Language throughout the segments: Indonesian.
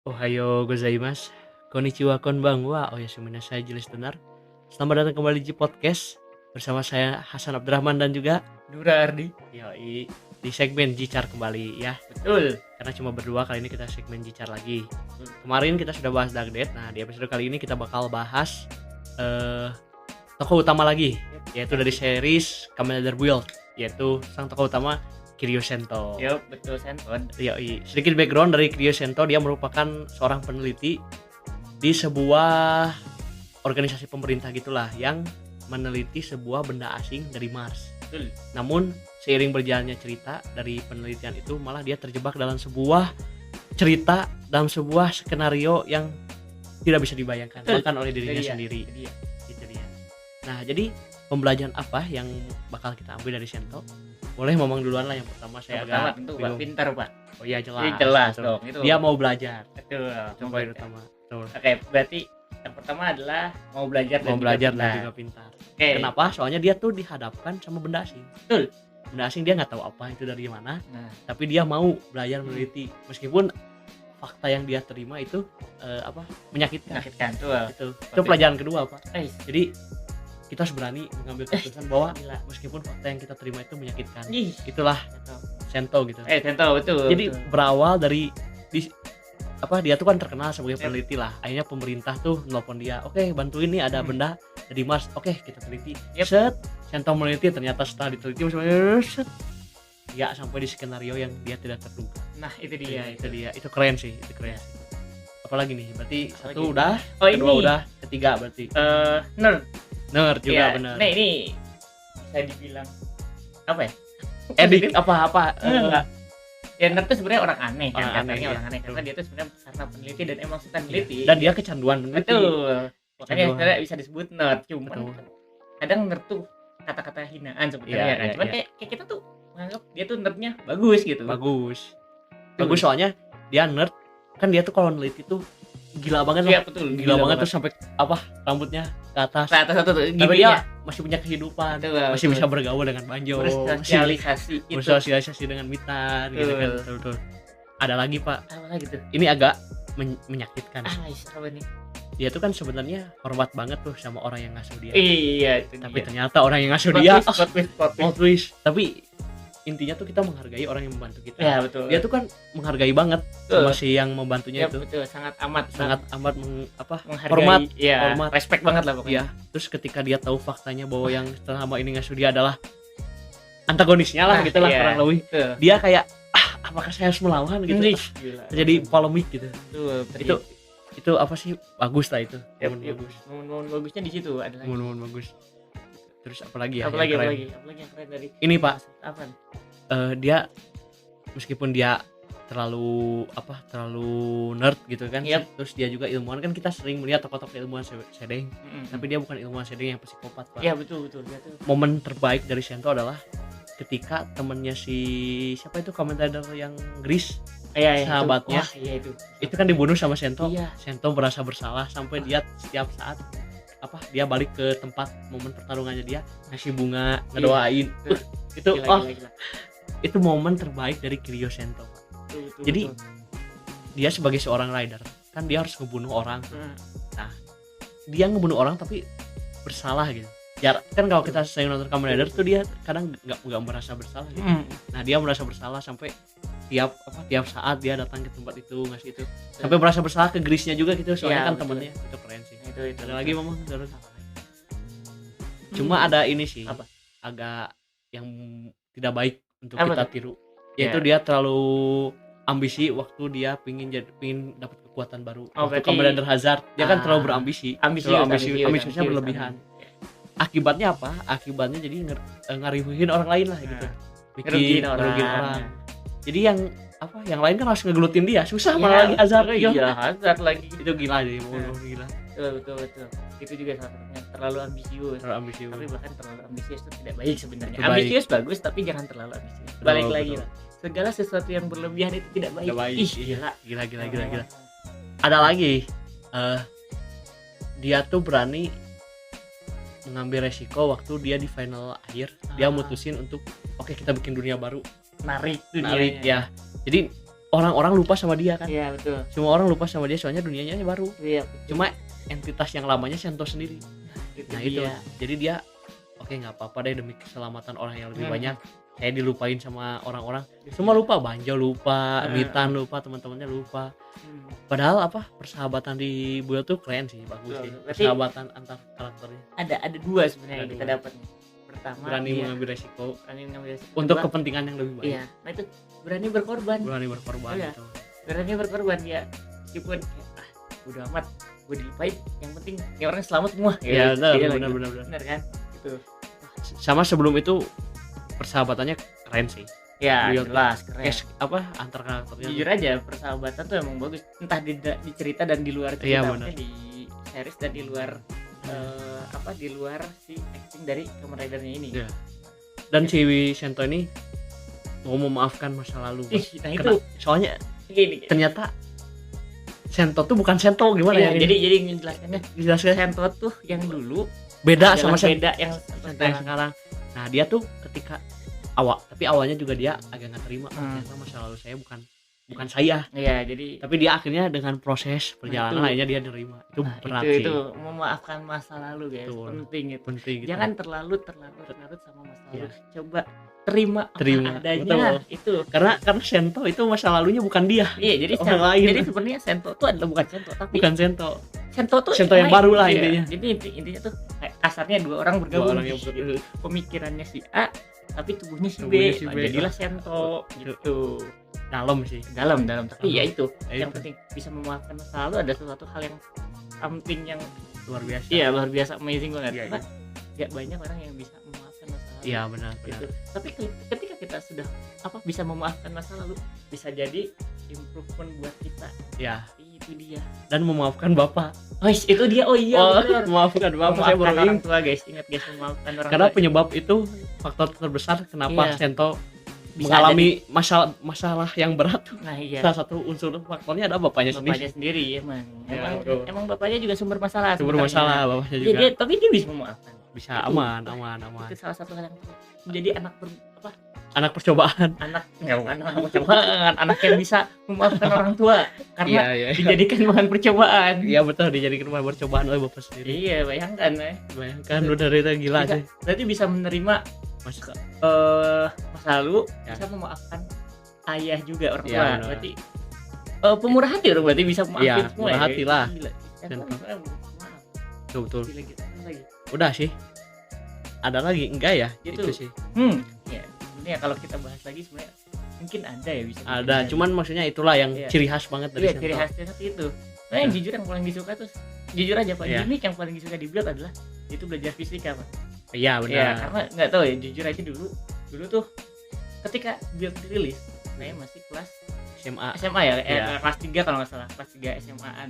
Ohayo gozaimasu, konnichiwa konbanwa, oyasuminasai listener. Selamat datang kembali di podcast bersama saya Hasan Abdurrahman dan juga Dura Ardi. Yoi, di segmen Jicar kembali ya. Betul. Karena cuma berdua, kali ini kita segmen Jicar lagi. Kemarin kita sudah bahas Dark Death. Nah, di episode kali ini kita bakal bahas tokoh utama lagi, yaitu dari series Kamen Rider Build, yaitu sang tokoh utama Kiryu Sento. Yup, betul Senton. Yoi. Sedikit background dari Kiryu Sento, dia merupakan seorang peneliti di sebuah organisasi pemerintah gitulah yang meneliti sebuah benda asing dari Mars. Betul. Namun seiring berjalannya cerita dari penelitian itu, malah dia terjebak dalam sebuah cerita, dalam sebuah skenario yang tidak bisa dibayangkan bahkan oleh dirinya sendiri. Itu dia. Nah, jadi pembelajaran apa yang bakal kita ambil dari Sento? Boleh ngomong duluan lah yang pertama. Saya agak tentu Pak, bingung. pintar Pak. Oh iya, jelas. Ini jelas betul. dong itu. Dia mau belajar. Betul. Coba yang utama. Betul. Oke, berarti yang pertama adalah mau belajar Mau belajar dan juga pintar. Oke. Kenapa? Soalnya dia tuh dihadapkan sama benda asing. Betul. Benda asing dia nggak tahu apa itu dari mana, Nah, tapi dia mau belajar meneliti meskipun fakta yang dia terima itu menyakitkan. menyakitkan tuh. Itu pelajaran kedua, Pak. Jadi kita harus berani mengambil keputusan bahwa Gila. meskipun fakta yang kita terima itu menyakitkan. Ih, Itulah Sento gitu. Sento betul. Jadi betul. berawal dari dia tuh kan terkenal sebagai peneliti lah. Akhirnya pemerintah tuh nelpon dia, oke, bantuin nih ada benda dari Mars, oke kita teliti. Set, Sento meneliti, ternyata setelah diteliti set, ya sampai di skenario yang dia tidak terduga. Nah, itu dia. Itu keren sih, itu keren. Apalagi nih, berarti Apalagi? satu udah, Oh, kedua ini. udah, ketiga berarti. Nerd. Nerd juga Iya. benar. Nah, ini bisa dibilang apa ya? Edik apa? Enggak. Ya nerd tuh sebenarnya orang aneh kan, Orang katanya aneh, orang aneh karena dia tuh sebenarnya karena peneliti dan emang suka meneliti. Dan dia kecanduan meneliti. Betul. Makanya Kecanduan. sebenarnya bisa disebut nerd. Cuman Betul. kadang nerd tuh kata-kata hinaan sebenarnya Iya, kan. iya, Cuman iya. kayak kita tuh menganggap dia tuh nerdnya bagus gitu. Bagus soalnya dia nerd kan, dia tuh kalau neliti tuh gila banget Iya lah. betul. Gila banget tuh sampai rambutnya ke atas. Ke atas satu tuh Tapi gini dia ya. masih punya kehidupan, Betul, masih betul. bisa bergaul dengan Banjo, Bersosialisasi itu. bersosialisasi dengan Mitan gitu kan. Betul. Betul. Ada lagi, Pak. Apa lagi tuh? Ini agak menyakitkan. Apa nih? Dia tuh kan sebenarnya hormat banget tuh sama orang yang ngasuh dia. Iya, itu Tapi dia. ternyata orang yang ngasuh dia Plot twist. twist. Tapi intinya tuh kita menghargai orang yang membantu kita. Ya betul. Dia tuh kan menghargai banget sama si yang membantunya Ya itu. betul, sangat amat Menghargai, hormat. Iya, hormat. respect banget lah pokoknya. Iya. Terus ketika dia tahu faktanya bahwa yang selama ini ngasuh dia adalah antagonisnya lah, Nah, gitu lah iya. kurang lebih. Betul. Dia kayak apakah saya harus melawan gitu. Gila. Jadi polemik gitu. Betul. Itu apa sih, bagus lah itu. Ya, Momen bagus. momen bagusnya di situ ada lagi. Momen bagus. Terus apalagi ya? Apalagi yang keren? apalagi yang keren dari Ini, Pak. apa? Dia meskipun dia terlalu nerd gitu kan. Yep. Terus dia juga ilmuwan kan, kita sering melihat tokoh-tokoh ilmuwan sedeng, tapi dia bukan ilmuwan sedeng yang psikopat, Pak. ya betul dia tuh Momen terbaik dari Sento adalah ketika temennya si siapa itu, Kamen Rider yang Gris, sahabatnya. Itu kan dibunuh sama Sento. Iya. Sento merasa bersalah sampai dia setiap saat dia balik ke tempat momen pertarungannya, dia ngasih bunga, ngedoain. Itu gila. itu momen terbaik dari Kiryu Sento. Betul, Jadi, betul. Dia sebagai seorang rider kan dia harus ngebunuh orang. Hmm. Dia ngebunuh orang tapi bersalah gitu. Ya kan kalau kita sering nonton Kamen Rider tuh dia kadang nggak merasa bersalah gitu. Nah, dia merasa bersalah sampai tiap saat dia datang ke tempat itu, ngasih itu. Sampai merasa bersalah ke Grisnya juga gitu, soalnya Iya, kan betul. temennya. Itu keren sih. Itu Ada lagi Mama terus. Cuma ada ini sih. Apa? Agak yang tidak baik untuk Apa kita tuh? tiru. Yaitu Ya. dia terlalu ambisi waktu dia pingin dapat kekuatan baru. Waktu berarti- Kamen Rider Hazard dia kan terlalu berambisi. Ambisiusnya berlebihan. Akibatnya apa? Akibatnya jadi ngaribuhin orang lain lah gitu. Ngerugiin ngerugiin orang. Jadi yang lain kan harus ngegelutin dia, susah Iya, malah lagi Hazard. Iya, Hazard lagi. Itu gila jadi gila. Betul. Itu juga salah satunya terlalu ambisius. Terlalu ambisius. Tapi bahkan terlalu ambisius itu tidak baik sebenarnya. Itu baik. Ambisius bagus tapi jangan terlalu ambisius. Balik Betul, lagi betul. lah. Segala sesuatu yang berlebihan itu tidak baik. Tidak baik. Ih, Iya. gila. Gila. Ada lagi dia tuh berani mengambil resiko waktu dia di final akhir. Dia mutusin untuk oke, kita bikin dunia baru. Narik Narik ya. Jadi orang-orang lupa sama dia kan. Iya betul. Semua orang lupa sama dia soalnya dunianya baru. Iya betul. Cuma entitas yang lamanya Sento sendiri. Nah itu dia. jadi dia oke nggak apa-apa deh demi keselamatan orang yang lebih Hmm. banyak saya dilupain sama orang-orang. Semua lupa, Banjo lupa, Mitan lupa, teman-temannya lupa. Padahal apa persahabatan di Build tuh keren sih, bagus Betul. sih. Berarti Persahabatan antar karakternya. Ada dua sebenarnya Ada yang kita dua. dapat nih. Pertama Berani dia mengambil resiko berani mengambil resiko. untuk Kedua, kepentingan yang lebih baik. iya. Nah itu berani berkorban. Berani berkorban Iya. gitu. Berani berkorban ya. Meskipun kayak, udah amat gue dilupain, yang penting ya orang selamat semua. Iya, Dia lagi. benar. Benar kan? Gitu. Sama sebelum itu persahabatannya keren sih. Ya, Build jelas keren. Cash apa antar karakternya. Jujur aja persahabatan tuh emang bagus, entah di cerita dan di luar Iya, cerita, benar. maksudnya di series dan di luar di luar si acting dari Kamen Rider-nya ini. Iya. Dan si Sento ini mau memaafkan masa lalu. Ih, nah itu Soalnya gini. ternyata Sento tuh bukan Sento gimana Iya, ya? jadi menjelaskannya Dijelaskan Sento tuh yang dulu beda adalah sama Sento beda yang yang sekarang. Nah dia tuh ketika awalnya juga dia agak nggak terima. Ternyata masa lalu saya bukan saya. Iya, jadi Tapi dia akhirnya dengan proses perjalanan itu. akhirnya dia nerima. Itu berat sih. itu memaafkan masa lalu guys, Betul. penting itu. Penting gitu. Jangan terlalu sama masa lalu. Iya. Coba terima apa Terima, adanya. betul. Itu. Karena Sento itu masa lalunya bukan dia. Iya, jadi Orang lain. Jadi sebenarnya Sento itu adalah bukan Sento, tapi Bukan Sento. Sento tuh Sento yang baru lah iya. intinya. Jadi intinya tuh kayak kasarnya dua orang Dua bergabung. orang yang gitu. Pemikirannya si A tapi tubuhnya si Tubuhnya B. si Nah, B. jadilah Sento gitu. dalam sih. Dalam tapi ya itu Ya, yang itu. penting bisa memaafkan masa lalu, ada sesuatu hal yang something yang Luar biasa. iya luar biasa, amazing banget. Iya, Karena gak banyak orang yang bisa memaafkan masa lalu. Iya benar. Gitu. Tapi ketika kita sudah bisa memaafkan masa lalu, bisa jadi improvement buat kita. Ya. Itu dia. Dan memaafkan bapak. Oh, itu dia. Oh iya, benar. Memaafkan bapak. Saya Memaafkan baru orang ingat. tua guys, ingat guys, memaafkan orang Karena tua. penyebab itu faktor terbesar kenapa Iya. Sento Bisa mengalami masalah yang berat. Nah iya, Salah satu unsur faktornya ada bapaknya sendiri. bapaknya sendiri emang. Ya, betul. Emang bapaknya juga sumber masalah. Sumber sebenarnya. masalah bapaknya Iya, juga. tapi dia bisa memaafkan. Bisa Itu. aman. Itu salah satu hal yang menjadi anak Anak percobaan. bukan anak percobaan, anak yang bisa memaafkan orang tua karena Iya. dijadikan bahan percobaan. Iya betul, dijadikan bahan percobaan oleh bapak sendiri. Iya, bayangkan Bayangkan udah dari itu gila Bisa- sih. berarti bisa menerima Mas, masa lalu, Ya. bisa memaafkan ayah juga orang Iya, tua. benar. Berarti pemurah hati orang berarti bisa memaafin Iya, semua. murah ya. hati lah. Gila. Dan- Maaf. betul. Gila, gila. Apa lagi? Udah sih. Ada lagi enggak ya? Gitu. Itu sih. Ya, sebenarnya kalau kita bahas lagi sebenarnya mungkin ada ya bisa. Ada, bikin cuman maksudnya itulah yang Iya. ciri khas banget dari iya, Sento. ciri khasnya seperti itu. Nah, yang jujur yang paling disuka tuh jujur aja Pak, Iya. gimmick yang paling disuka di Build adalah itu belajar fisika Pak. Iya benar. Iya, karena nggak tahu ya, jujur aja dulu tuh ketika Build dirilis, saya masih kelas SMA ya, Iya. kelas 3 kalau nggak salah, kelas 3 SMA-an.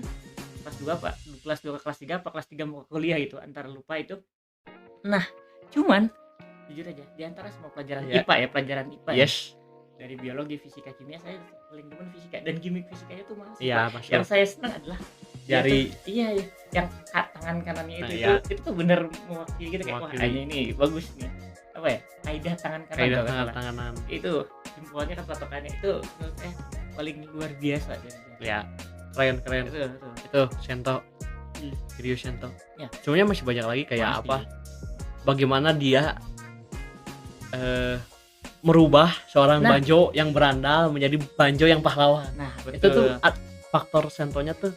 Kelas 2 Pak, kelas 2 ke kelas 3 apa kelas 3 mau ke kuliah itu, antara lupa itu. Nah, cuman jujur aja di antara semua pelajaran Iya. IPA ya, pelajaran IPA ya, Yes. dari biologi, fisika, kimia, saya paling demen fisika, dan gimmick fisikanya tuh masih Iya, Pak. masuk. Yang saya senang adalah dia Jari. tuh- iya ya, yang tangan kanannya Nah, itu iya. itu tuh bener mewakili gitu, kayak wah Mewakili. ini bagus nih, apa ya, kaidah tangan kanan Kaidah kalau nggak salah. tangan-tanganan. Itu jempolnya kan patokannya itu menurut saya paling luar biasa Ya. Keren. itu. Itu Sento. Hmm. Kiryu Sento. Ya. Sebenarnya masih banyak lagi kayak Pasti. apa? Bagaimana dia merubah seorang Nah. Banjo yang berandal menjadi Banjo yang pahlawan. Nah, Itu tuh faktor Sentonya tuh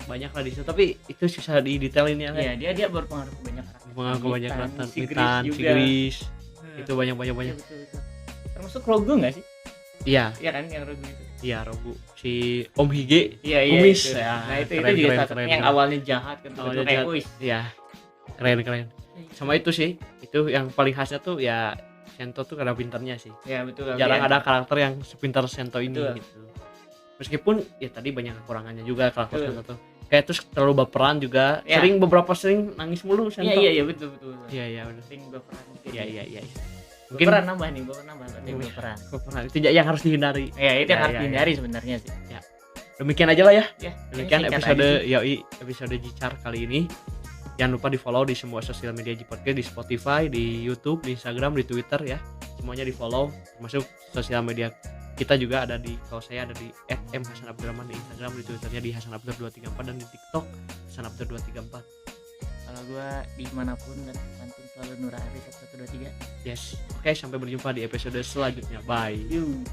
banyak lah di situ, tapi itu susah didetailin ya. iya, dia berpengaruh ke banyak karakter. Mengaku banyak Mitan, kelihatan si Mitan, Gris si juga. Gris, Nah, itu banyak. iya, betul. Termasuk Rogo nggak sih? Iya, Iya kan yang Rogo itu. iya Rogu, si Om Hige, Iya, Kumis. itu. Ya, Nah, itu keren, juga keren, salah satu keren, yang keren. awalnya jahat kan, Awalnya kayak jahat. wih. Iya, keren. Sama itu sih, itu yang paling khasnya tuh ya Sento tuh karena pinternya sih. Ya betul. Jarang ya. ada karakter yang sepintar Sento ini Betul. gitu. Meskipun ya tadi banyak kekurangannya juga karakter Betul. Sento tuh. Kayak terus terlalu baperan juga. Ya. Sering nangis mulu Sento. Iya, betul. Iya, udah. Sering baperan. Iya. Mungkin Baperan nambah nih, berarti Iya. baperan. baperan itu yang harus dihindari. Ya, itu yang Ya, harus ya, dihindari sebenarnya sih. Demikian aja lah ya. Ya, Demikian ini singkat episode aja sih. episode Jicar kali ini. Jangan lupa di follow di semua sosial media J-Podcast, di Spotify, di YouTube, di Instagram, di Twitter ya. Semuanya di follow, termasuk sosial media Kita juga ada di, kalau saya ada di @mhasanabdurrahman di Instagram, di Twitternya di hasanabdur234 dan di TikTok hasanabdur234. Kalau gua dimanapun dan kapanpun selalu Nur Arif 123. Yes. Oke, sampai berjumpa di episode selanjutnya. Bye. Yuk.